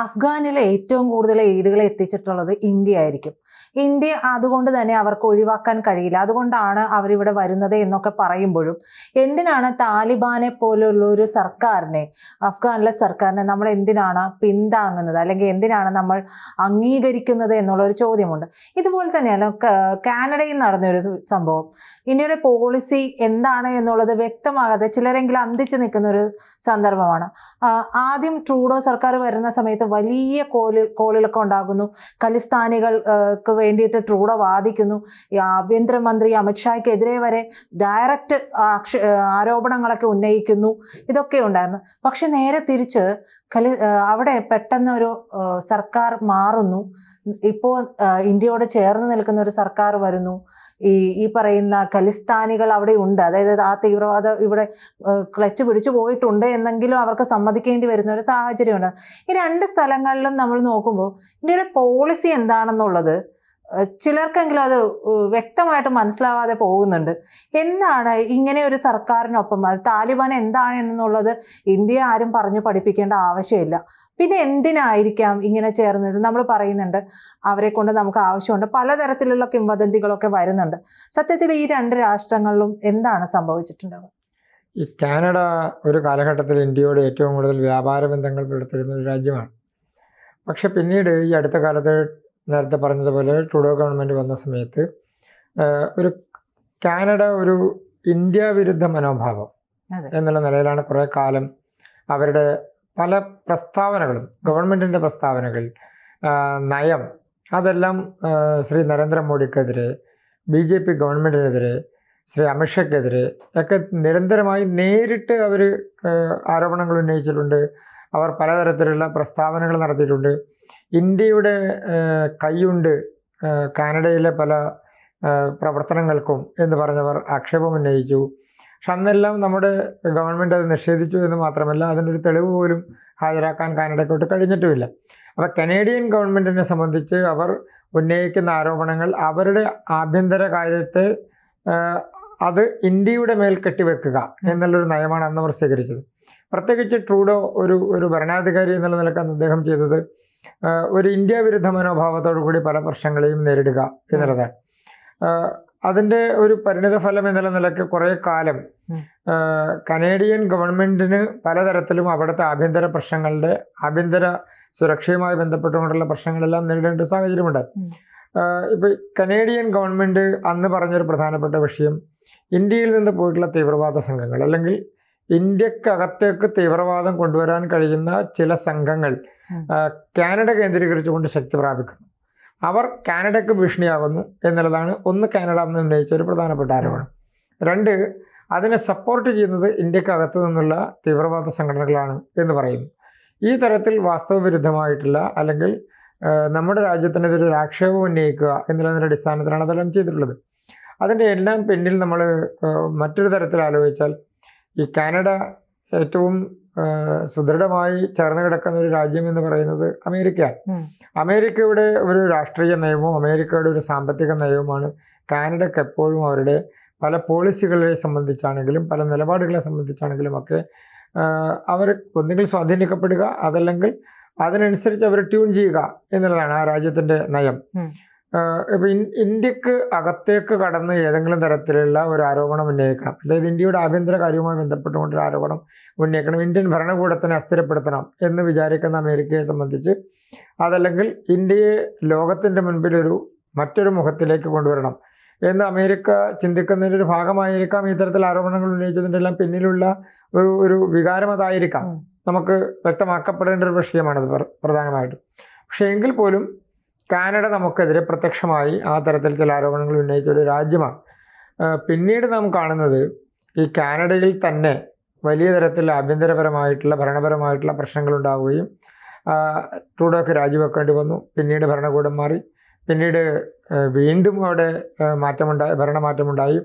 അഫ്ഗാനിലെ ഏറ്റവും കൂടുതൽ എയ്ഡുകൾ എത്തിച്ചിട്ടുള്ളത് ഇന്ത്യ ആയിരിക്കും. ഇന്ത്യ അതുകൊണ്ട് തന്നെ അവർക്ക് ഒഴിവാക്കാൻ കഴിയില്ല. അതുകൊണ്ടാണ് അവരിവിടെ വരുന്നത് എന്നൊക്കെ പറയുമ്പോഴും എന്തിനാണ് താലിബാനെ പോലുള്ള ഒരു സർക്കാരിനെ, അഫ്ഗാനിലെ സർക്കാരിനെ നമ്മൾ എന്തിനാണ് പിന്താങ്ങുന്നത്, അല്ലെങ്കിൽ എന്തിനാണ് നമ്മൾ അംഗീകരിക്കുന്നത് എന്നുള്ളൊരു ചോദ്യമുണ്ട്. ഇതുപോലെ തന്നെയാണ് കാനഡയിൽ നടന്നൊരു സംഭവം. ഇന്ത്യയുടെ പോളിസി എന്താണ് എന്നുള്ളത് വ്യക്തമാകാതെ ചിലരെങ്കിലും അന്തിച്ചു നിൽക്കുന്ന ഒരു സന്ദർഭമാണ്. ആദ്യം ട്രൂഡോ സർക്കാർ വരുന്ന സമയത്ത് വലിയ കോളിളക്കം ഉണ്ടാകുന്നു. ഖലിസ്ഥാനികൾക്ക് വേണ്ടിയിട്ട് ട്രൂഡോ വാദിക്കുന്നു. ഈ ആഭ്യന്തരമന്ത്രി അമിത്ഷായ്ക്കെതിരെ വരെ ഡയറക്റ്റ് ആരോപണങ്ങളൊക്കെ ഉന്നയിക്കുന്നു. ഇതൊക്കെ ഉണ്ടായിരുന്നു. പക്ഷെ നേരെ തിരിച്ച് അവിടെ പെട്ടെന്ന് ഒരു സർക്കാർ മാറുന്നു. ഇപ്പോൾ ഇന്ത്യയോട് ചേർന്ന് നിൽക്കുന്ന ഒരു സർക്കാർ വരുന്നു. ഈ പറയുന്ന ഖലിസ്ഥാനികൾ അവിടെ ഉണ്ട്, അതായത് ആ തീവ്രവാദം ഇവിടെ ക്ലച്ച് പിടിച്ചു പോയിട്ടുണ്ട് എന്നെങ്കിലും അവർക്ക് സമ്മതിക്കേണ്ടി വരുന്ന ഒരു സാഹചര്യമുണ്ട്. ഈ രണ്ട് സ്ഥലങ്ങളിലും നമ്മൾ നോക്കുമ്പോൾ ഇന്ത്യയുടെ പോളിസി എന്താണെന്നുള്ളത് ചിലർക്കെങ്കിലും അത് വ്യക്തമായിട്ട് മനസ്സിലാവാതെ പോകുന്നുണ്ട്. എന്താണ് ഇങ്ങനെ ഒരു സർക്കാരിനൊപ്പം താലിബാൻ എന്താണ് എന്നുള്ളത് ഇന്ത്യയെ ആരും പറഞ്ഞു പഠിപ്പിക്കേണ്ട ആവശ്യമില്ല. പിന്നെ എന്തിനായിരിക്കാം ഇങ്ങനെ ചേർന്നത്? നമ്മൾ പറയുന്നുണ്ട് അവരെ കൊണ്ട് നമുക്ക് ആവശ്യമുണ്ട്, പലതരത്തിലുള്ള കിംവദന്തികളൊക്കെ വരുന്നുണ്ട്. സത്യത്തിൽ ഈ രണ്ട് രാഷ്ട്രങ്ങളിലും എന്താണ് സംഭവിച്ചിട്ടുണ്ടാവുക? ഈ കാനഡ ഒരു കാലഘട്ടത്തിൽ ഇന്ത്യയോട് ഏറ്റവും കൂടുതൽ വ്യാപാര ബന്ധങ്ങൾ പുലർത്തിയിരുന്ന ഒരു രാജ്യമാണ്. പക്ഷെ പിന്നീട് ഈ അടുത്ത കാലത്ത് നേരത്തെ പറഞ്ഞതുപോലെ ട്രൂഡോ ഗവൺമെൻറ് വന്ന സമയത്ത് ഒരു കാനഡ ഒരു ഇന്ത്യ വിരുദ്ധ മനോഭാവം എന്നുള്ള നിലയിലാണ് കുറേ കാലം അവരുടെ പല പ്രസ്താവനകളും, ഗവൺമെൻറ്റിൻ്റെ പ്രസ്താവനകൾ, നയം, അതെല്ലാം ശ്രീ നരേന്ദ്രമോദിക്കെതിരെ, BJP ഗവൺമെൻറ്റിനെതിരെ, ശ്രീ അമിത്ഷയ്ക്കെതിരെ ഒക്കെ നിരന്തരമായി നേരിട്ട് അവർ ആരോപണങ്ങൾ ഉന്നയിച്ചിട്ടുണ്ട്. അവർ പലതരത്തിലുള്ള പ്രസ്താവനകൾ നടത്തിയിട്ടുണ്ട്. ഇന്ത്യയുടെ കൈയുണ്ട് കാനഡയിലെ പല പ്രവർത്തനങ്ങൾക്കും എന്ന് പറഞ്ഞവർ ആക്ഷേപം ഉന്നയിച്ചു. പക്ഷെ അന്നെല്ലാം നമ്മുടെ ഗവൺമെൻറ് അത് നിഷേധിച്ചു എന്ന് മാത്രമല്ല, അതിനൊരു തെളിവ് പോലും ഹാജരാക്കാൻ കാനഡയ്ക്കോട്ട് കഴിഞ്ഞിട്ടുമില്ല. അപ്പോൾ കനേഡിയൻ ഗവൺമെൻറ്റിനെ സംബന്ധിച്ച് അവർ ഉന്നയിക്കുന്ന ആരോപണങ്ങൾ അവരുടെ ആഭ്യന്തര കാര്യത്തെ അത് ഇന്ത്യയുടെ മേൽ കെട്ടിവെക്കുക എന്നുള്ളൊരു നയമാണ് അന്ന് അവർ സ്വീകരിച്ചത്. പ്രത്യേകിച്ച് ട്രൂഡോ ഒരു ഭരണാധികാരി എന്നുള്ള നിലക്കാണ് അദ്ദേഹം ചെയ്തത് ഒരു ഇന്ത്യ വിരുദ്ധ മനോഭാവത്തോടു കൂടി പല പ്രശ്നങ്ങളെയും നേരിടുക എന്നുള്ളതാണ്. അതിൻ്റെ ഒരു പരിണിത ഫലം എന്നുള്ള നിലയ്ക്ക് കുറേ കാലം കനേഡിയൻ ഗവൺമെൻറ്റിന് പലതരത്തിലും അവിടുത്തെ ആഭ്യന്തര സുരക്ഷയുമായി ബന്ധപ്പെട്ടുകൊണ്ടുള്ള പ്രശ്നങ്ങളെല്ലാം നേരിടേണ്ട ഒരു സാഹചര്യമുണ്ടായി. ഇപ്പോൾ കനേഡിയൻ ഗവൺമെൻറ് അന്ന് പറഞ്ഞൊരു പ്രധാനപ്പെട്ട വിഷയം, ഇന്ത്യയിൽ നിന്ന് പോയിട്ടുള്ള തീവ്രവാദ സംഘങ്ങൾ അല്ലെങ്കിൽ ഇന്ത്യക്കകത്തേക്ക് തീവ്രവാദം കൊണ്ടുവരാൻ കഴിയുന്ന ചില സംഘങ്ങൾ കാനഡ കേന്ദ്രീകരിച്ചുകൊണ്ട് ശക്തി പ്രാപിക്കുന്നു, അവർ കാനഡയ്ക്ക് ഭീഷണിയാകുന്നു എന്നുള്ളതാണ് ഒന്ന് കാനഡ അന്ന് ഉന്നയിച്ച ഒരു പ്രധാനപ്പെട്ട ആരോപണം. രണ്ട്, അതിനെ സപ്പോർട്ട് ചെയ്യുന്നത് ഇന്ത്യക്കകത്ത് നിന്നുള്ള തീവ്രവാദ സംഘടനകളാണ് എന്ന് പറയുന്നു. ഈ തരത്തിൽ വാസ്തവവിരുദ്ധമായിട്ടുള്ള അല്ലെങ്കിൽ നമ്മുടെ രാജ്യത്തിനെതിരെ ഒരു ആക്ഷേപം ഉന്നയിക്കുക എന്നുള്ളതിൻ്റെ അടിസ്ഥാനത്തിലാണ് അതെല്ലാം ചെയ്തിട്ടുള്ളത്. അതിൻ്റെ എല്ലാം പിന്നിൽ നമ്മൾ മറ്റൊരു തരത്തിൽ ആലോചിച്ചാൽ ഈ കാനഡ ഏറ്റവും സുദൃഢമായി ചേർന്ന് കിടക്കുന്ന ഒരു രാജ്യം എന്ന് പറയുന്നത് അമേരിക്കയാണ്. അമേരിക്കയുടെ ഒരു രാഷ്ട്രീയ നയവും അമേരിക്കയുടെ ഒരു സാമ്പത്തിക നയവുമാണ് കാനഡയ്ക്ക് എപ്പോഴും അവരുടെ പല പോളിസികളെ സംബന്ധിച്ചാണെങ്കിലും പല നിലപാടുകളെ സംബന്ധിച്ചാണെങ്കിലും ഒക്കെ അവർ ഒന്നുകിൽ സ്വാധീനിക്കപ്പെടുക, അതല്ലെങ്കിൽ അതിനനുസരിച്ച് അവർ ട്യൂൺ ചെയ്യുക എന്നുള്ളതാണ് ആ രാജ്യത്തിൻ്റെ നയം. ഇപ്പം ഇന്ത്യക്ക് അകത്തേക്ക് കടന്ന് ഏതെങ്കിലും തരത്തിലുള്ള ഒരു ആരോപണം ഉന്നയിക്കണം, അതായത് ഇന്ത്യയുടെ ആഭ്യന്തര കാര്യവുമായി ബന്ധപ്പെട്ടുകൊണ്ടൊരു ആരോപണം ഉന്നയിക്കണം, ഇന്ത്യൻ ഭരണകൂടത്തിനെ അസ്ഥിരപ്പെടുത്തണം എന്ന് വിചാരിക്കുന്ന അമേരിക്കയെ സംബന്ധിച്ച്, അതല്ലെങ്കിൽ ഇന്ത്യയെ ലോകത്തിൻ്റെ മുൻപിൽ മറ്റൊരു മുഖത്തിലേക്ക് കൊണ്ടുവരണം എന്ന് അമേരിക്ക ചിന്തിക്കുന്നതിൻ്റെ ഒരു ഭാഗമായിരിക്കാം ഇത്തരത്തിൽ ആരോപണങ്ങൾ ഉന്നയിച്ചതിൻ്റെ എല്ലാം പിന്നിലുള്ള ഒരു വികാരം അതായിരിക്കാം. നമുക്ക് വ്യക്തമാക്കപ്പെടേണ്ട ഒരു വിഷയമാണത് പ്രധാനമായിട്ടും. പക്ഷേ എങ്കിൽ പോലും കാനഡ നമുക്കെതിരെ പ്രത്യക്ഷമായി ആ തരത്തിൽ ചില ആരോപണങ്ങൾ ഉന്നയിച്ച ഒരു രാജ്യമാണ്. പിന്നീട് നാം കാണുന്നത് ഈ കാനഡയിൽ തന്നെ വലിയ തരത്തിൽ ആഭ്യന്തരപരമായിട്ടുള്ള ഭരണപരമായിട്ടുള്ള പ്രശ്നങ്ങൾ ഉണ്ടാവുകയും ട്രൂഡോക്ക് രാജിവെക്കേണ്ടി വന്നു. പിന്നീട് ഭരണകൂടം മാറി, പിന്നീട് വീണ്ടും അവിടെ ഭരണമാറ്റമുണ്ടായി.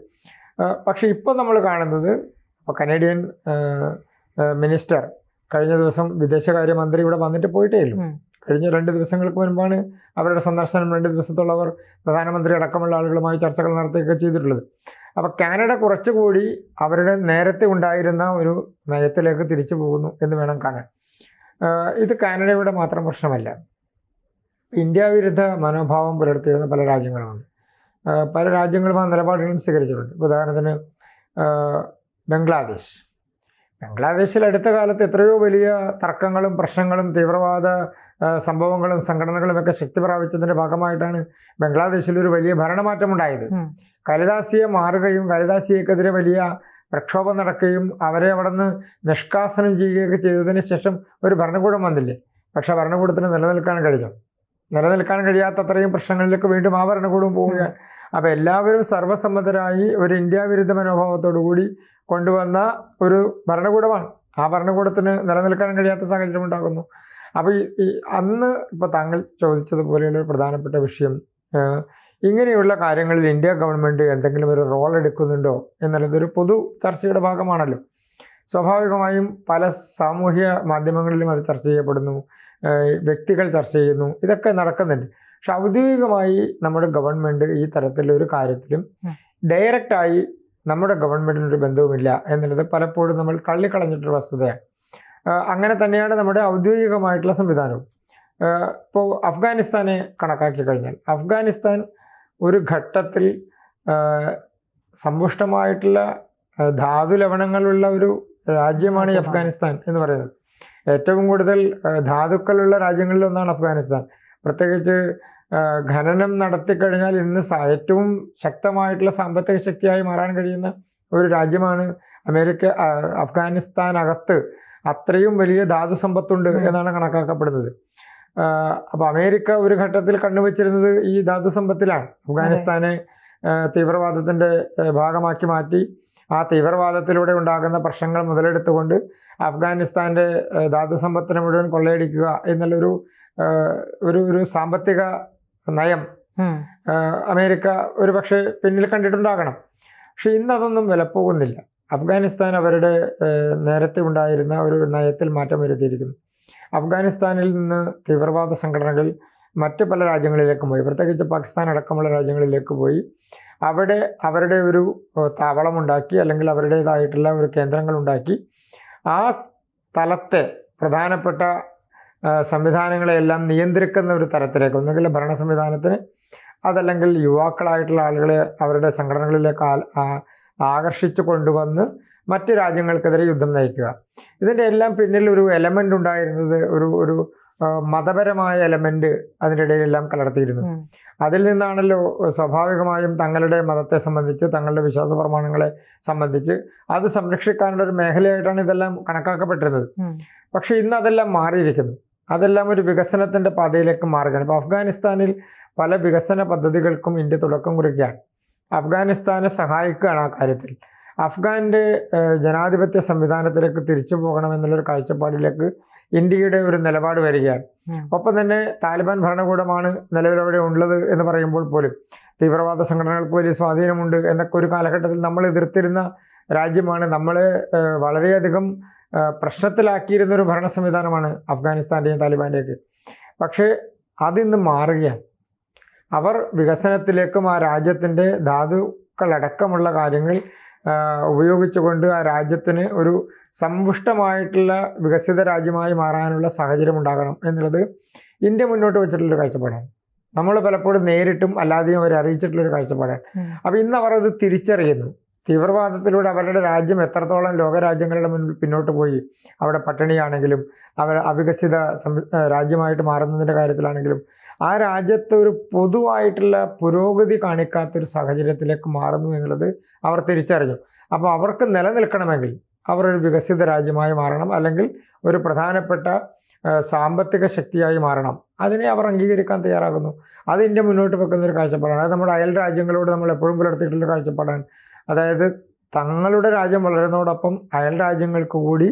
പക്ഷേ ഇപ്പോൾ നമ്മൾ കാണുന്നത്, ഇപ്പോൾ കനേഡിയൻ മിനിസ്റ്റർ കഴിഞ്ഞ ദിവസം വിദേശകാര്യമന്ത്രി ഇവിടെ വന്നിട്ട് പോയിട്ടേ ഉള്ളൂ. കഴിഞ്ഞ 2 ദിവസങ്ങൾക്ക് മുൻപാണ് അവരുടെ സന്ദർശനം. 2 ദിവസത്തോളം അവർ പ്രധാനമന്ത്രി അടക്കമുള്ള ആളുകളുമായി ചർച്ചകൾ നടത്തുകയൊക്കെ ചെയ്തിട്ടുള്ളത്. അപ്പോൾ കാനഡ കുറച്ചുകൂടി അവരുടെ നേരത്തെ ഉണ്ടായിരുന്ന ഒരു നയത്തിലേക്ക് തിരിച്ചു പോകുന്നു എന്ന് വേണം കാണാൻ. ഇത് കാനഡയുടെ മാത്രം പ്രശ്നമല്ല. ഇന്ത്യ വിരുദ്ധ മനോഭാവം പുലർത്തിയിരുന്ന പല രാജ്യങ്ങളുമുണ്ട്. പല രാജ്യങ്ങളും ആ നിലപാടുകളും സ്വീകരിച്ചിട്ടുണ്ട്. ഉദാഹരണത്തിന് ബംഗ്ലാദേശിൽ അടുത്ത കാലത്ത് എത്രയോ വലിയ തർക്കങ്ങളും പ്രശ്നങ്ങളും തീവ്രവാദ സംഭവങ്ങളും സംഘടനകളും ഒക്കെ ശക്തി പ്രാപിച്ചതിൻ്റെ ഭാഗമായിട്ടാണ് ബംഗ്ലാദേശിൽ ഒരു വലിയ ഭരണമാറ്റമുണ്ടായത്. കലിദാസിയെ മാറുകയും കലിദാസിയക്കെതിരെ വലിയ പ്രക്ഷോഭം നടക്കുകയും അവരെ അവിടെ നിന്ന് നിഷ്കാസനം ചെയ്യുകയൊക്കെ ചെയ്തതിന് ശേഷം ഒരു ഭരണകൂടം വന്നില്ലേ. പക്ഷെ ഭരണകൂടത്തിന് നിലനിൽക്കാൻ കഴിയാത്തത്രയും പ്രശ്നങ്ങളിലേക്ക് വീണ്ടും ആ ഭരണകൂടം പോവുകയാണ്. അപ്പോൾ എല്ലാവരും സർവ്വസമ്മതരായി ഒരു ഇന്ത്യ വിരുദ്ധ മനോഭാവത്തോടു കൂടി കൊണ്ടുവന്ന ഒരു ഭരണകൂടമാണ്. ആ ഭരണകൂടത്തിന് നിലനിൽക്കാൻ കഴിയാത്ത സാഹചര്യം ഉണ്ടാകുന്നു. അപ്പോൾ ഈ അന്ന് ഇപ്പോൾ താങ്കൾ ചോദിച്ചതുപോലെയുള്ള ഒരു പ്രധാനപ്പെട്ട വിഷയം, ഇങ്ങനെയുള്ള കാര്യങ്ങളിൽ ഇന്ത്യ ഗവൺമെൻറ് എന്തെങ്കിലും ഒരു റോൾ എടുക്കുന്നുണ്ടോ എന്നുള്ളതൊരു പൊതു ചർച്ചയുടെ ഭാഗമാണല്ലോ. സ്വാഭാവികമായും പല സാമൂഹ്യ മാധ്യമങ്ങളിലും അത് ചർച്ച ചെയ്യപ്പെടുന്നു, വ്യക്തികൾ ചർച്ച ചെയ്യുന്നു, ഇതൊക്കെ നടക്കുന്നുണ്ട്. പക്ഷെ ഔദ്യോഗികമായി നമ്മുടെ ഗവൺമെൻറ് ഈ തരത്തിലൊരു കാര്യത്തിലും ഡയറക്റ്റായി നമ്മുടെ ഗവൺമെൻറ്റിനൊരു ബന്ധവുമില്ല എന്നുള്ളത് പലപ്പോഴും നമ്മൾ തള്ളിക്കളഞ്ഞിട്ടൊരു വസ്തുതയാണ്. അങ്ങനെ തന്നെയാണ് നമ്മുടെ ഔദ്യോഗികമായിട്ടുള്ള സംവിധാനവും. ഇപ്പോൾ അഫ്ഗാനിസ്ഥാനെ കണക്കാക്കി കഴിഞ്ഞാൽ അഫ്ഗാനിസ്ഥാൻ ഒരു ഘട്ടത്തിൽ സമ്പുഷ്ടമായിട്ടുള്ള ധാതു ലവണങ്ങളുള്ള ഒരു രാജ്യമാണ് ഈ അഫ്ഗാനിസ്ഥാൻ എന്ന് പറയുന്നത്. ഏറ്റവും കൂടുതൽ ധാതുക്കളുള്ള രാജ്യങ്ങളിലൊന്നാണ് അഫ്ഗാനിസ്ഥാൻ. പ്രത്യേകിച്ച് ഖനനം നടത്തിക്കഴിഞ്ഞാൽ ഇന്ന് ഏറ്റവും ശക്തമായിട്ടുള്ള സാമ്പത്തിക ശക്തിയായി മാറാൻ കഴിയുന്ന ഒരു രാജ്യമാണ് അഫ്ഗാനിസ്ഥാനകത്ത് അത്രയും വലിയ ധാതു സമ്പത്തുണ്ട് എന്നാണ് കണക്കാക്കപ്പെടുന്നത്. അപ്പോൾ അമേരിക്ക ഒരു ഘട്ടത്തിൽ കണ്ണുവച്ചിരുന്നത് ഈ ധാതു സമ്പത്തിലാണ്. അഫ്ഗാനിസ്ഥാനെ തീവ്രവാദത്തിൻ്റെ ഭാഗമാക്കി മാറ്റി ആ തീവ്രവാദത്തിലൂടെ ഉണ്ടാകുന്ന പ്രശ്നങ്ങൾ മുതലെടുത്തുകൊണ്ട് അഫ്ഗാനിസ്ഥാൻ്റെ ധാതു സമ്പത്തിനെ മുഴുവൻ കൊള്ളയടിക്കുക എന്നുള്ളൊരു ഒരു സാമ്പത്തിക നയം അമേരിക്ക ഒരു പക്ഷേ പിന്നിൽ കണ്ടിട്ടുണ്ടാകണം. പക്ഷെ ഇന്നതൊന്നും വിലപ്പോകുന്നില്ല. അഫ്ഗാനിസ്ഥാൻ അവരുടെ നേരത്തെ ഉണ്ടായിരുന്ന ഒരു നയത്തിൽ മാറ്റം വരുത്തിയിരിക്കുന്നു. അഫ്ഗാനിസ്ഥാനിൽ നിന്ന് തീവ്രവാദ സംഘടനകൾ മറ്റ് പല രാജ്യങ്ങളിലേക്കും പോയി, പ്രത്യേകിച്ച് പാകിസ്ഥാൻ അടക്കമുള്ള രാജ്യങ്ങളിലേക്ക് പോയി അവിടെ അവരുടെ ഒരു താവളമുണ്ടാക്കി അല്ലെങ്കിൽ അവരുടേതായിട്ടുള്ള ഒരു കേന്ദ്രങ്ങളുണ്ടാക്കി ആ സ്ഥലത്തെ പ്രധാനപ്പെട്ട സംവിധാനങ്ങളെയെല്ലാം നിയന്ത്രിക്കുന്ന ഒരു തരത്തിലേക്ക്, ഒന്നുകിൽ ഭരണ സംവിധാനത്തിന് അതല്ലെങ്കിൽ യുവാക്കളായിട്ടുള്ള ആളുകളെ അവരുടെ സംഘടനകളിലേക്ക് ആകർഷിച്ചു കൊണ്ടുവന്ന് മറ്റ് രാജ്യങ്ങൾക്കെതിരെ യുദ്ധം നയിക്കുക. ഇതിൻ്റെ എല്ലാം പിന്നിൽ ഒരു എലമെൻ്റ് ഉണ്ടായിരുന്നത് ഒരു മതപരമായ എലമെൻ്റ് അതിൻ്റെ ഇടയിലെല്ലാം കലർത്തിയിരുന്നു. അതിൽ നിന്നാണല്ലോ സ്വാഭാവികമായും തങ്ങളുടെ മതത്തെ സംബന്ധിച്ച് തങ്ങളുടെ വിശ്വാസ പ്രമാണങ്ങളെ സംബന്ധിച്ച് അത് സംരക്ഷിക്കാനുള്ള ഒരു മേഖലയായിട്ടാണ് ഇതെല്ലാം കണക്കാക്കപ്പെട്ടിരുന്നത്. പക്ഷേ ഇന്ന് അതെല്ലാം മാറിയിരിക്കുന്നു. അതെല്ലാം ഒരു വികസനത്തിൻ്റെ പാതയിലേക്ക് മാറുകയാണ്. ഇപ്പോൾ അഫ്ഗാനിസ്ഥാനിൽ പല വികസന പദ്ധതികൾക്കും ഇന്ത്യ തുടക്കം കുറിക്കുകയാണ്. അഫ്ഗാനിസ്ഥാനെ സഹായിക്കുകയാണ് ആ കാര്യത്തിൽ. അഫ്ഗാൻ്റെ ജനാധിപത്യ സംവിധാനത്തിലേക്ക് തിരിച്ചു പോകണമെന്നുള്ളൊരു കാഴ്ചപ്പാടിലേക്ക് ഇന്ത്യയുടെ ഒരു നിലപാട് വരികയാണ്. ഒപ്പം തന്നെ താലിബാൻ ഭരണകൂടമാണ് നിലവിലവിടെ ഉള്ളത് എന്ന് പറയുമ്പോൾ പോലും തീവ്രവാദ സംഘടനകൾക്ക് വലിയ സ്വാധീനമുണ്ട് എന്നൊക്കെ ഒരു കാലഘട്ടത്തിൽ നമ്മൾ എതിർത്തിരുന്ന രാജ്യമാണ്. നമ്മളെ വളരെയധികം പ്രശ്നത്തിലാക്കിയിരുന്നൊരു ഭരണ സംവിധാനമാണ് അഫ്ഗാനിസ്ഥാൻ്റെയും താലിബാൻ്റെയൊക്കെ. പക്ഷേ അതിന്ന് മാറുകയാണ്. അവർ വികസനത്തിലേക്കും ആ രാജ്യത്തിൻ്റെ ധാതുക്കളടക്കമുള്ള കാര്യങ്ങൾ ഉപയോഗിച്ചുകൊണ്ട് ആ രാജ്യത്തിന് ഒരു സമ്പുഷ്ടമായിട്ടുള്ള വികസിത രാജ്യമായി മാറാനുള്ള സാഹചര്യം ഉണ്ടാകണം എന്നുള്ളത് ഇന്ത്യ മുന്നോട്ട് വെച്ചിട്ടുള്ളൊരു കാഴ്ചപ്പാടാണ്. നമ്മൾ പലപ്പോഴും നേരിട്ടും അല്ലാതെയും അവരെ അറിയിച്ചിട്ടുള്ളൊരു കാഴ്ചപ്പാടാണ്. അപ്പോൾ ഇന്ന് അവർ അത് തിരിച്ചറിയുന്നു. തീവ്രവാദത്തിലൂടെ അവരുടെ രാജ്യം എത്രത്തോളം ലോകരാജ്യങ്ങളുടെ മുന്നിൽ പിന്നോട്ട് പോയി, അവിടെ പട്ടിണിയാണെങ്കിലും അവർ അവികസിത രാജ്യമായിട്ട് മാറുന്നതിൻ്റെ കാര്യത്തിലാണെങ്കിലും ആ രാജ്യത്ത് ഒരു പൊതുവായിട്ടുള്ള പുരോഗതി കാണിക്കാത്തൊരു സാഹചര്യത്തിലേക്ക് മാറുന്നു എന്നുള്ളത് അവർ തിരിച്ചറിഞ്ഞു. അപ്പോൾ അവർക്ക് നിലനിൽക്കണമെങ്കിൽ അവർ ഒരു വികസിത രാജ്യമായി മാറണം, അല്ലെങ്കിൽ ഒരു പ്രധാനപ്പെട്ട സാമ്പത്തിക ശക്തിയായി മാറണം. അതിനെ അവർ അംഗീകരിക്കാൻ തയ്യാറാകുന്നു. അത് ഇന്ത്യ മുന്നോട്ട് വെക്കുന്നൊരു കാഴ്ചപ്പാടാണ്. അത് നമ്മുടെ അയൽ രാജ്യങ്ങളോട് നമ്മൾ എപ്പോഴും പുലർത്തിയിട്ടുള്ള കാഴ്ചപ്പാടാണ്. അതായത് തങ്ങളുടെ രാജ്യം വളരുന്നതോടൊപ്പം അയൽ രാജ്യങ്ങൾക്ക് കൂടി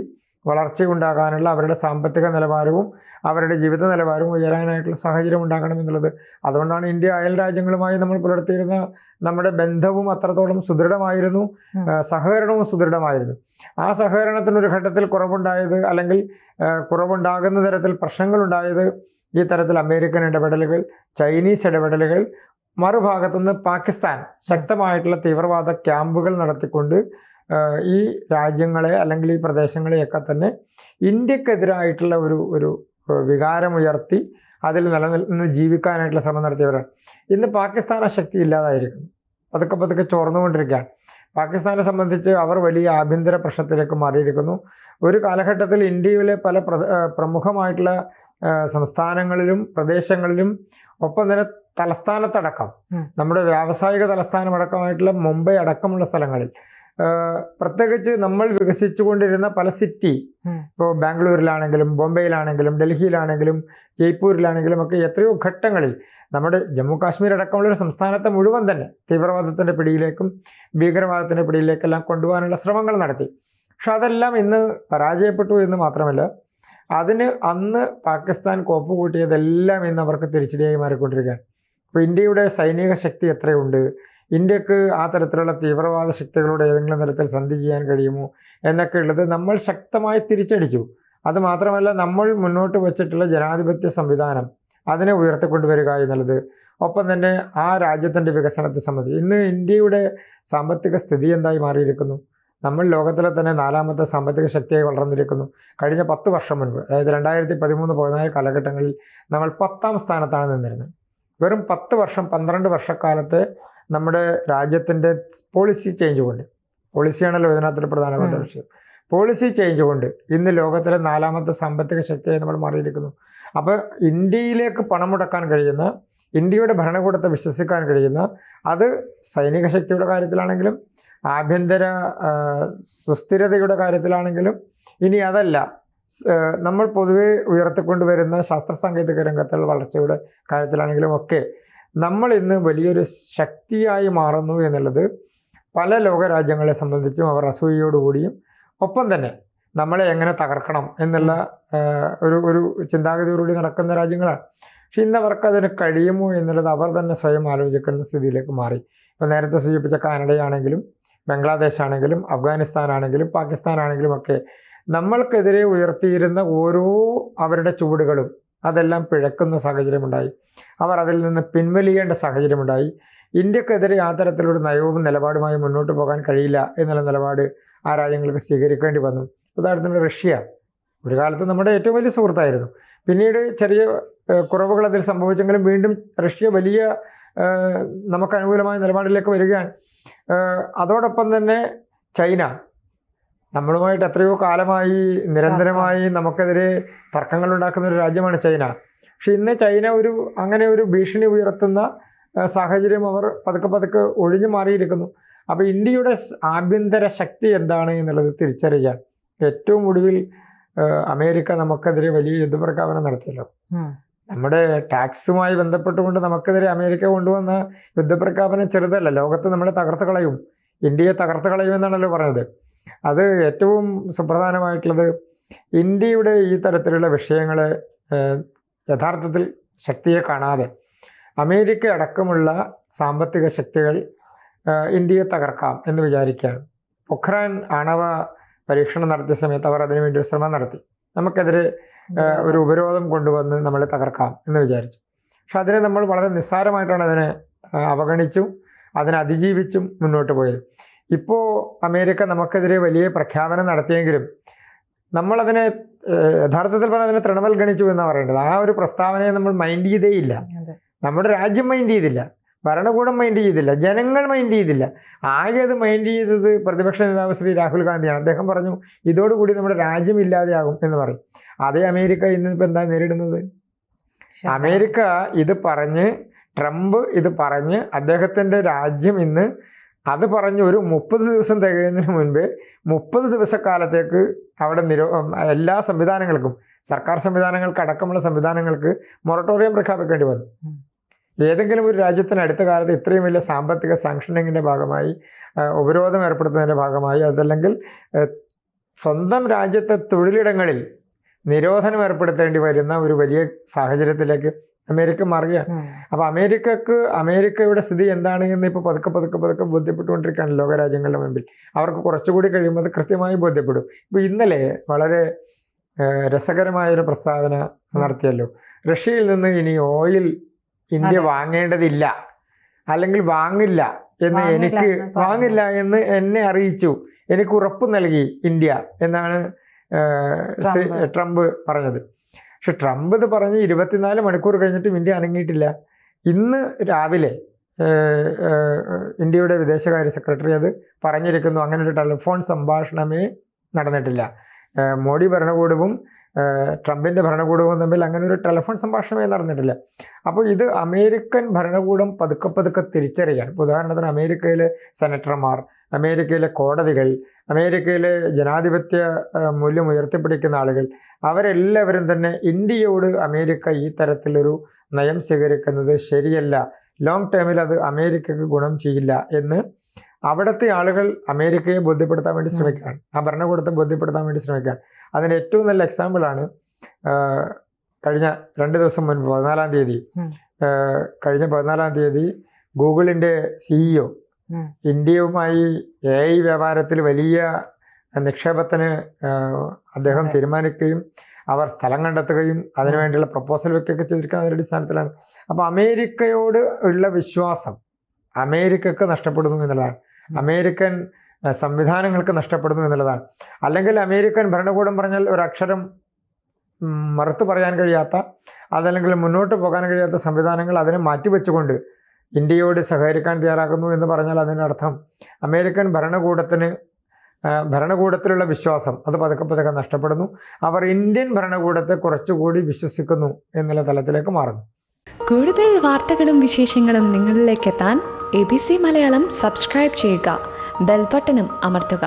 വളർച്ചയുണ്ടാകാനുള്ള അവരുടെ സാമ്പത്തിക നിലവാരവും അവരുടെ ജീവിത നിലവാരവും ഉയരാനായിട്ടുള്ള സാഹചര്യം ഉണ്ടാകണം എന്നുള്ളത്. അതുകൊണ്ടാണ് ഇന്ത്യ അയൽ രാജ്യങ്ങളുമായി നമ്മൾ പുലർത്തിയിരുന്ന നമ്മുടെ ബന്ധവും അത്രത്തോളം സുദൃഢമായിരുന്നു, സഹകരണവും സുദൃഢമായിരുന്നു. ആ സഹകരണത്തിനൊരു ഘട്ടത്തിൽ കുറവുണ്ടായത്, അല്ലെങ്കിൽ കുറവുണ്ടാകുന്ന തരത്തിൽ പ്രശ്നങ്ങളുണ്ടായത് ഈ തരത്തിൽ അമേരിക്കൻ ഇടപെടലുകൾ, ചൈനീസ് ഇടപെടലുകൾ, മറുഭാഗത്തുനിന്ന് പാകിസ്ഥാൻ ശക്തമായിട്ടുള്ള തീവ്രവാദ ക്യാമ്പുകൾ നടത്തിക്കൊണ്ട് ഈ രാജ്യങ്ങളെ അല്ലെങ്കിൽ ഈ പ്രദേശങ്ങളെയൊക്കെ തന്നെ ഇന്ത്യക്കെതിരായിട്ടുള്ള ഒരു വികാരമുയർത്തി അതിൽ നിലനിന്ന് ജീവിക്കാനായിട്ടുള്ള ശ്രമം നടത്തിയവരാണ്. ഇന്ന് പാകിസ്ഥാൻ ആ ശക്തി ഇല്ലാതായിരിക്കുന്നു, പതുക്കെ പതുക്കെ ചോർന്നുകൊണ്ടിരിക്കുകയാണ്. പാകിസ്ഥാനെ സംബന്ധിച്ച് അവർ വലിയ ആഭ്യന്തര പ്രശ്നത്തിലേക്ക് മാറിയിരിക്കുന്നു. ഒരു കാലഘട്ടത്തിൽ ഇന്ത്യയിലെ പല പ്രമുഖമായിട്ടുള്ള സംസ്ഥാനങ്ങളിലും പ്രദേശങ്ങളിലും ഒപ്പം തന്നെ തലസ്ഥാനത്തടക്കം നമ്മുടെ വ്യാവസായിക തലസ്ഥാനമടക്കമായിട്ടുള്ള മുംബൈ അടക്കമുള്ള സ്ഥലങ്ങളിൽ പ്രത്യേകിച്ച് നമ്മൾ വികസിച്ചുകൊണ്ടിരുന്ന പല സിറ്റി, ഇപ്പോൾ ബാംഗ്ലൂരിലാണെങ്കിലും ബോംബെയിലാണെങ്കിലും ഡൽഹിയിലാണെങ്കിലും ജയ്പൂരിലാണെങ്കിലും ഒക്കെ എത്രയോ ഘട്ടങ്ങളിൽ നമ്മുടെ ജമ്മു കാശ്മീർ അടക്കമുള്ള സംസ്ഥാനത്തെ മുഴുവൻ തന്നെ തീവ്രവാദത്തിൻ്റെ പിടിയിലേക്കും ഭീകരവാദത്തിൻ്റെ പിടിയിലേക്കെല്ലാം കൊണ്ടുപോകാനുള്ള ശ്രമങ്ങൾ നടത്തി. പക്ഷെ അതെല്ലാം ഇന്ന് പരാജയപ്പെട്ടു എന്ന് മാത്രമല്ല, അതിന് അന്ന് പാകിസ്ഥാൻ കോപ്പ് കൂട്ടിയതെല്ലാം ഇന്ന് അവർക്ക് തിരിച്ചടിയായി മാറിക്കൊണ്ടിരിക്കുകയാണ്. ഇപ്പോൾ ഇന്ത്യയുടെ സൈനിക ശക്തി എത്രയുണ്ട്, ഇന്ത്യക്ക് ആ തരത്തിലുള്ള തീവ്രവാദ ശക്തികളോട് ഏതെങ്കിലും തരത്തിൽ സന്ധി ചെയ്യാൻ കഴിയുമോ എന്നൊക്കെ ഉള്ളത് നമ്മൾ ശക്തമായി തിരിച്ചടിച്ചു. അതുമാത്രമല്ല, നമ്മൾ മുന്നോട്ട് വച്ചിട്ടുള്ള ജനാധിപത്യ സംവിധാനം അതിനെ ഉയർത്തിക്കൊണ്ടുവരിക എന്നുള്ളത്, ഒപ്പം തന്നെ ആ രാജ്യത്തിൻ്റെ വികസനത്തെ സംബന്ധിച്ച് ഇന്ന് ഇന്ത്യയുടെ സാമ്പത്തിക സ്ഥിതി എന്തായി മാറിയിരിക്കുന്നു. നമ്മൾ ലോകത്തിലെ തന്നെ 4ാമത്തെ സാമ്പത്തിക ശക്തിയായി വളർന്നിരിക്കുന്നു. കഴിഞ്ഞ 10 വർഷം മുൻപ്, അതായത് 2013-14 കാലഘട്ടങ്ങളിൽ നമ്മൾ 10ാം സ്ഥാനത്താണ് നിന്നിരുന്നത്. വെറും 10 വർഷം 12 വർഷക്കാലത്തെ നമ്മുടെ രാജ്യത്തിൻ്റെ പോളിസി ചേഞ്ച് കൊണ്ട്, പോളിസിയാണല്ലോ ഇതിനകത്തൊരു പ്രധാനപ്പെട്ട വിഷയം, പോളിസി ചേഞ്ച് കൊണ്ട് ഇന്ന് ലോകത്തിലെ 4ാമത്തെ സാമ്പത്തിക ശക്തിയായി നമ്മൾ മാറിയിരിക്കുന്നു. അപ്പോൾ ഇന്ത്യയിലേക്ക് പണം മുടക്കാൻ കഴിയുന്ന, ഇന്ത്യയുടെ ഭരണകൂടത്തെ വിശ്വസിക്കാൻ കഴിയുന്ന, അത് സൈനിക ശക്തിയുടെ കാര്യത്തിലാണെങ്കിലും ആഭ്യന്തര സുസ്ഥിരതയുടെ കാര്യത്തിലാണെങ്കിലും, ഇനി അതല്ല നമ്മൾ പൊതുവെ ഉയർത്തിക്കൊണ്ടുവരുന്ന ശാസ്ത്ര സാങ്കേതിക രംഗത്തുള്ള വളർച്ചയുടെ കാര്യത്തിലാണെങ്കിലും ഒക്കെ നമ്മൾ ഇന്ന് വലിയൊരു ശക്തിയായി മാറുന്നു എന്നുള്ളത് പല ലോകരാജ്യങ്ങളെ സംബന്ധിച്ചും അവർ അസൂയയോടുകൂടിയും ഒപ്പം തന്നെ നമ്മളെ എങ്ങനെ തകർക്കണം എന്നുള്ള ഒരു ചിന്താഗതിയോടുകൂടി നടക്കുന്ന രാജ്യങ്ങളാണ്. പക്ഷെ ഇന്ന് അവർക്ക് അതിന് കഴിയുമോ എന്നുള്ളത് അവർ തന്നെ സ്വയം ആലോചിക്കുന്ന സ്ഥിതിയിലേക്ക് മാറി. ഇപ്പോൾ നേരത്തെ സൂചിപ്പിച്ച കാനഡയാണെങ്കിലും ബംഗ്ലാദേശ് ആണെങ്കിലും അഫ്ഗാനിസ്ഥാൻ ആണെങ്കിലും പാകിസ്ഥാൻ ആണെങ്കിലും ഒക്കെ നമ്മൾക്കെതിരെ ഉയർത്തിയിരുന്ന ഓരോ അവരുടെ ചുവടുകളും അതെല്ലാം പിഴക്കുന്ന സാഹചര്യമുണ്ടായി. അവർ അതിൽ നിന്ന് പിൻവലിയേണ്ട സാഹചര്യമുണ്ടായി. ഇന്ത്യക്കെതിരെ ആ തരത്തിലൊരു നയവും നിലപാടുമായി മുന്നോട്ട് പോകാൻ കഴിയില്ല എന്നുള്ള നിലപാട് ആ രാജ്യങ്ങൾക്ക് സ്വീകരിക്കേണ്ടി വന്നു. ഉദാഹരണത്തിന് റഷ്യ ഒരു കാലത്ത് നമ്മുടെ ഏറ്റവും വലിയ സുഹൃത്തായിരുന്നു. പിന്നീട് ചെറിയ കുറവുകൾ അതിൽ സംഭവിച്ചെങ്കിലും വീണ്ടും റഷ്യ വലിയ നമുക്ക് അനുകൂലമായ നിലപാടിലേക്ക് വരികയാണ്. അതോടൊപ്പം തന്നെ ചൈന, നമ്മളുമായിട്ട് എത്രയോ കാലമായി നിരന്തരമായി നമുക്കെതിരെ തർക്കങ്ങൾ ഉണ്ടാക്കുന്ന ഒരു രാജ്യമാണ് ചൈന. പക്ഷെ ഇന്ന് ചൈന അങ്ങനെ ഒരു ഭീഷണി ഉയർത്തുന്ന സാഹചര്യം അവർ പതുക്കെ പതുക്കെ ഒഴിഞ്ഞു മാറിയിരിക്കുന്നു. അപ്പോൾ ഇന്ത്യയുടെ ആഭ്യന്തര ശക്തി എന്താണ് എന്നുള്ളത് തിരിച്ചറിയാൻ ഏറ്റവും ഒടുവിൽ അമേരിക്ക നമുക്കെതിരെ വലിയ യുദ്ധപ്രഖ്യാപനം നടത്തിയല്ലോ. നമ്മുടെ ടാക്സുമായി ബന്ധപ്പെട്ടുകൊണ്ട് നമുക്കെതിരെ അമേരിക്ക കൊണ്ടുവന്ന യുദ്ധപ്രഖ്യാപനം ചെറുതല്ല. ലോകത്ത് നമ്മളെ തകർത്ത് കളയും, ഇന്ത്യയെ തകർത്ത് കളയും എന്നാണല്ലോ പറഞ്ഞത്. അത് ഏറ്റവും സുപ്രധാനമായിട്ടുള്ളത് ഇന്ത്യയുടെ ഈ തരത്തിലുള്ള വിഷയങ്ങളെ യഥാർത്ഥത്തിൽ ശക്തിയെ കാണാതെ അമേരിക്ക അടക്കമുള്ള സാമ്പത്തിക ശക്തികൾ ഇന്ത്യയെ തകർക്കാം എന്ന് വിചാരിക്കുകയാണ്. പൊഖ്രാൻ ആണവ പരീക്ഷണം നടത്തിയ സമയത്ത് അവർ അതിനുവേണ്ടി ഒരു ശ്രമം നടത്തി. നമുക്കെതിരെ ഒരു ഉപരോധം കൊണ്ടുവന്ന് നമ്മളെ തകർക്കാം എന്ന് വിചാരിച്ചു. പക്ഷെ അതിനെ നമ്മൾ വളരെ നിസ്സാരമായിട്ടാണ് അതിനെ അവഗണിച്ചും അതിനെ അതിജീവിച്ചും മുന്നോട്ട് പോയത്. ഇപ്പോൾ അമേരിക്ക നമുക്കെതിരെ വലിയ പ്രഖ്യാപനം നടത്തിയെങ്കിലും നമ്മളതിനെ യഥാർത്ഥത്തിൽ പറഞ്ഞാൽ അതിനെ തൃണവൽഗണിച്ചു എന്നാണ് പറയേണ്ടത്. ആ ഒരു പ്രസ്താവനയെ നമ്മൾ മൈൻഡ് ചെയ്തേയില്ല. നമ്മുടെ രാജ്യം മൈൻഡ് ചെയ്തില്ല, ഭരണകൂടം മൈൻഡ് ചെയ്തില്ല, ജനങ്ങൾ മൈൻഡ് ചെയ്തില്ല. ആകെ അത് മൈൻഡ് ചെയ്തത് പ്രതിപക്ഷ നേതാവ് ശ്രീ രാഹുൽ ഗാന്ധിയാണ്. അദ്ദേഹം പറഞ്ഞു ഇതോടുകൂടി നമ്മുടെ രാജ്യം ഇല്ലാതെയാകും എന്ന് പറയും. അതേ അമേരിക്ക ഇന്നിപ്പോൾ എന്താ നേരിടുന്നത്? അമേരിക്ക ഇത് പറഞ്ഞ്, ട്രംപ് ഇത് പറഞ്ഞ്, അദ്ദേഹത്തിൻ്റെ രാജ്യം ഇന്ന് അത് പറഞ്ഞ് ഒരു 30 ദിവസം തികയുന്നതിന് മുൻപേ 30 ദിവസക്കാലത്തേക്ക് അവിടെ എല്ലാ സംവിധാനങ്ങൾക്കും, സർക്കാർ സംവിധാനങ്ങൾക്ക് അടക്കമുള്ള സംവിധാനങ്ങൾക്ക് മൊറട്ടോറിയം പ്രഖ്യാപിക്കേണ്ടി വന്നു. ഏതെങ്കിലും ഒരു രാജ്യത്തിന് അടുത്ത കാലത്ത് ഇത്രയും വലിയ സാമ്പത്തിക സാങ്ഷനിങ്ങിൻ്റെ ഭാഗമായി, ഉപരോധം ഏർപ്പെടുത്തുന്നതിൻ്റെ ഭാഗമായി, അതല്ലെങ്കിൽ സ്വന്തം രാജ്യത്തെ തൊഴിലിടങ്ങളിൽ നിരോധനം ഏർപ്പെടുത്തേണ്ടി വരുന്ന ഒരു വലിയ സാഹചര്യത്തിലേക്ക് അമേരിക്ക മാറുകയാണ്. അപ്പോൾ അമേരിക്കയുടെ സ്ഥിതി എന്താണ് എന്ന് ഇപ്പോൾ പതുക്കെ ബോധ്യപ്പെട്ടുകൊണ്ടിരിക്കുകയാണ് ലോകരാജ്യങ്ങളുടെ മുൻപിൽ. അവർക്ക് കുറച്ചുകൂടി കഴിയുമ്പോൾ അത് കൃത്യമായി ബോധ്യപ്പെടും. ഇപ്പോൾ ഇന്നലെ വളരെ രസകരമായൊരു പ്രസ്താവന നടത്തിയല്ലോ. റഷ്യയിൽ നിന്ന് ഇനി ഓയിൽ ഇന്ത്യ വാങ്ങേണ്ടതില്ല, അല്ലെങ്കിൽ വാങ്ങില്ല എന്ന് എന്നെ അറിയിച്ചു എനിക്ക് ഉറപ്പ് നൽകി ഇന്ത്യ എന്നാണ് ട്രംപ് പറഞ്ഞത്. പക്ഷെ ട്രംപ് ഇത് പറഞ്ഞ് 24 മണിക്കൂർ കഴിഞ്ഞിട്ടും ഇന്ത്യ അനങ്ങിയിട്ടില്ല. ഇന്ന് രാവിലെ ഇന്ത്യയുടെ വിദേശകാര്യ സെക്രട്ടറി അത് പറഞ്ഞിരിക്കുന്നു, അങ്ങനെ ഒരു ടെലിഫോൺ സംഭാഷണമേ നടന്നിട്ടില്ല. മോഡി ഭരണകൂടവും ട്രംപിൻ്റെ ഭരണകൂടവും തമ്മിൽ അങ്ങനെ ഒരു ടെലിഫോൺ സംഭാഷണമേ നടന്നിട്ടില്ല. അപ്പോൾ ഇത് അമേരിക്കൻ ഭരണകൂടം പതുക്കെ തിരിച്ചറിയാൻ. ഇപ്പോൾ ഉദാഹരണത്തിന് അമേരിക്കയിലെ സെനറ്റർമാർ, അമേരിക്കയിലെ കോടതികൾ, അമേരിക്കയിലെ ജനാധിപത്യ മൂല്യം ഉയർത്തിപ്പിടിക്കുന്ന ആളുകൾ, അവരെല്ലാവരും തന്നെ ഇന്ത്യയോട് അമേരിക്ക ഈ തരത്തിലൊരു നയം സ്വീകരിക്കുന്നത് ശരിയല്ല, ലോങ് ടേമിൽ അത് അമേരിക്കക്ക് ഗുണം ചെയ്യില്ല എന്ന് അവിടുത്തെ ആളുകൾ അമേരിക്കയെ ബോധ്യപ്പെടുത്താൻ വേണ്ടി ശ്രമിക്കുകയാണ്, ആ ഭരണകൂടത്തെ ബോധ്യപ്പെടുത്താൻ വേണ്ടി ശ്രമിക്കുകയാണ്. അതിന് ഏറ്റവും നല്ല എക്സാമ്പിളാണ് കഴിഞ്ഞ 2 ദിവസം മുൻപ് 14-ാം തീയതി കഴിഞ്ഞ 14-ാം തീയതി ഗൂഗിളിൻ്റെ CEO ഇന്ത്യയുമായി AI വ്യാപാരത്തിൽ വലിയ നിക്ഷേപത്തിന് അദ്ദേഹം തീരുമാനിക്കുകയും അവർ സ്ഥലം കണ്ടെത്തുകയും അതിനുവേണ്ടിയുള്ള പ്രപ്പോസൽ വെക്കുകയൊക്കെ ചെയ്തിരിക്കുന്ന അതിൻ്റെ അടിസ്ഥാനത്തിലാണ്. അപ്പോൾ അമേരിക്കയോട് ഉള്ള വിശ്വാസം അമേരിക്കക്ക് നഷ്ടപ്പെടുന്നു എന്നുള്ളതാണ്, അമേരിക്കൻ സംവിധാനങ്ങൾക്ക് നഷ്ടപ്പെടുന്നു എന്നുള്ളതാണ്. അല്ലെങ്കിൽ അമേരിക്കൻ ഭരണകൂടം പറഞ്ഞാൽ ഒരക്ഷരം മറുത്തു പറയാൻ കഴിയാത്ത, അതല്ലെങ്കിൽ മുന്നോട്ട് പോകാൻ കഴിയാത്ത സംവിധാനങ്ങൾ അതിനെ മാറ്റിവെച്ചുകൊണ്ട് ഇന്ത്യയോട് സഹകരിക്കാൻ തയ്യാറാക്കുന്നു എന്ന് പറഞ്ഞാൽ അതിനർത്ഥം അമേരിക്കൻ ഭരണകൂടത്തിലുള്ള വിശ്വാസം അത് പതുക്കെ നഷ്ടപ്പെടുന്നു. അവർ ഇന്ത്യൻ ഭരണകൂടത്തെ കുറച്ചുകൂടി വിശ്വസിക്കുന്നു എന്നുള്ള തലത്തിലേക്ക് മാറുന്നു. കൂടുതൽ വാർത്തകളും വിശേഷങ്ങളും നിങ്ങളിലേക്ക് എത്താൻ ABC മലയാളം സബ്സ്ക്രൈബ് ചെയ്യുക, ബെൽ ബട്ടണും അമർത്തുക.